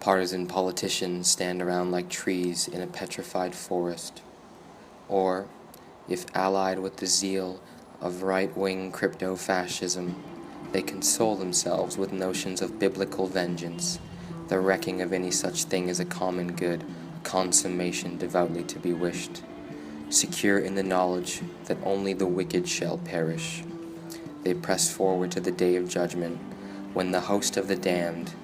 Partisan politicians stand around like trees in a petrified forest. Or, if allied with the zeal of right-wing crypto-fascism, they console themselves with notions of biblical vengeance, the wrecking of any such thing as a common good, a consummation devoutly to be wished, secure in the knowledge that only the wicked shall perish. They press forward to the day of judgment, when the host of the damned,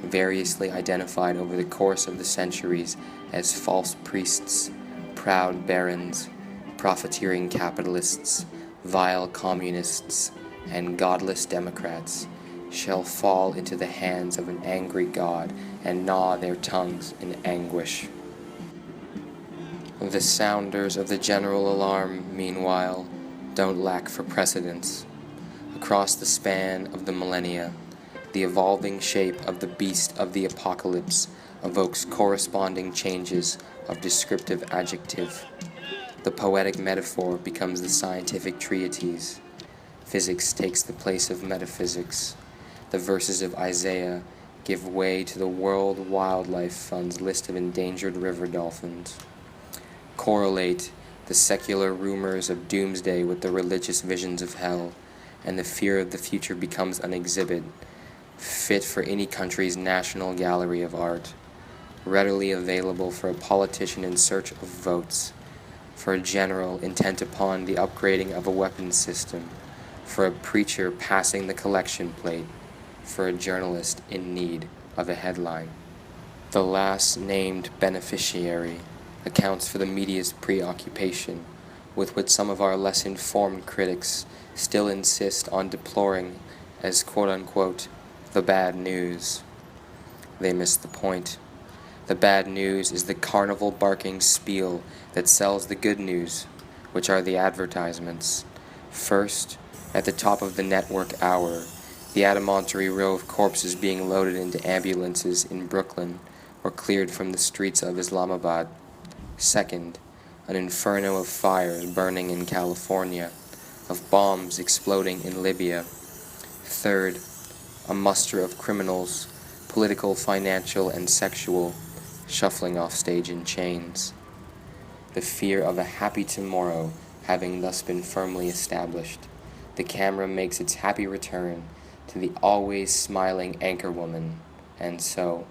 variously identified over the course of the centuries as false priests, proud barons, profiteering capitalists, vile communists, and godless democrats, shall fall into the hands of an angry God and gnaw their tongues in anguish. The sounders of the general alarm, meanwhile, don't lack for precedents. Across the span of the millennia, the evolving shape of the beast of the apocalypse evokes corresponding changes of descriptive adjective. The poetic metaphor becomes the scientific treatise. Physics takes the place of metaphysics. The verses of Isaiah give way to the World Wildlife Fund's list of endangered river dolphins. Correlate the secular rumors of doomsday with the religious visions of hell, and the fear of the future becomes an exhibit fit for any country's national gallery of art, readily available for a politician in search of votes, for a general intent upon the upgrading of a weapons system, for a preacher passing the collection plate, for a journalist in need of a headline. The last named beneficiary accounts for the media's preoccupation, with which some of our less informed critics still insist on deploring as quote-unquote the bad news. They miss the point. The bad news is the carnival-barking spiel that sells the good news, which are the advertisements. First, at the top of the network hour, the adamantary row of corpses being loaded into ambulances in Brooklyn or cleared from the streets of Islamabad. Second, an inferno of fires burning in California, of bombs exploding in Libya. Third, a muster of criminals, political, financial, and sexual, shuffling off stage in chains. The fear of a happy tomorrow having thus been firmly established, the camera makes its happy return to the always smiling anchorwoman, and so,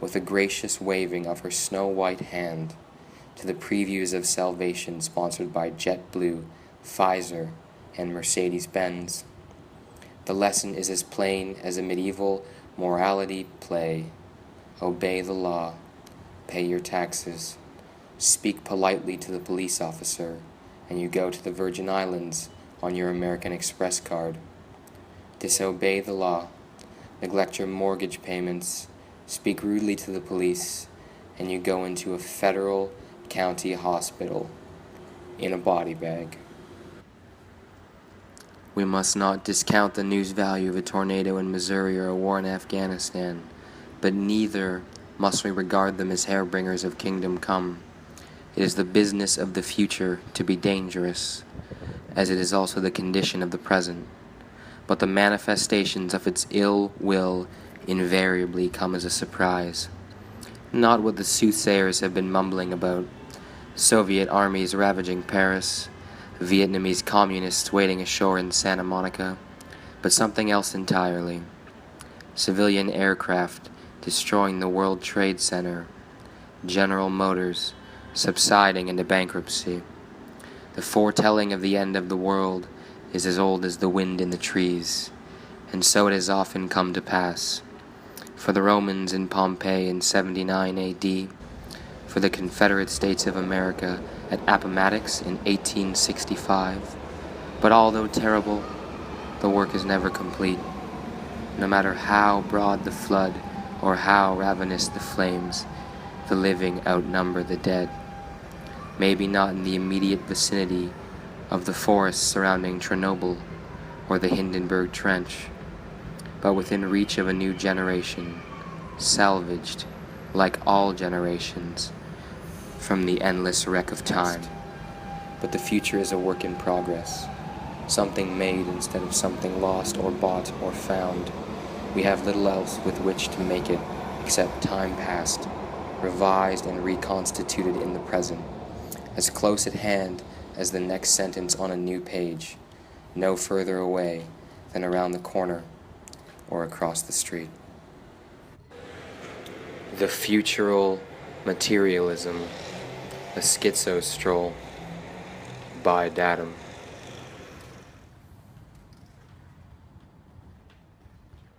with a gracious waving of her snow-white hand, to the previews of salvation sponsored by JetBlue, Pfizer, and Mercedes-Benz. The lesson is as plain as a medieval morality play. Obey the law, pay your taxes, speak politely to the police officer, and you go to the Virgin Islands on your American Express card. Disobey the law, neglect your mortgage payments, speak rudely to the police, and you go into a federal county hospital in a body bag. We must not discount the news value of a tornado in Missouri or a war in Afghanistan, but neither must we regard them as harbingers of kingdom come. It is the business of the future to be dangerous, as it is also the condition of the present. But the manifestations of its ill will invariably come as a surprise. Not what the soothsayers have been mumbling about: Soviet armies ravaging Paris, Vietnamese communists waiting ashore in Santa Monica, but something else entirely. Civilian aircraft destroying the World Trade Center, General Motors subsiding into bankruptcy. The foretelling of the end of the world is as old as the wind in the trees, and so it has often come to pass. For the Romans in Pompeii in 79 AD, for the Confederate States of America at Appomattox in 1865. But although terrible, the work is never complete. No matter how broad the flood or how ravenous the flames, the living outnumber the dead. Maybe not in the immediate vicinity of the forests surrounding Chernobyl or the Hindenburg Trench, but within reach of a new generation, salvaged, like all generations, from the endless wreck of time. But the future is a work in progress, something made instead of something lost or bought or found. We have little else with which to make it. except time past, revised and reconstituted in the present, as close at hand as the next sentence on a new page, no further away than around the corner or across the street. The futural materialism, a schizo stroll by Dadam.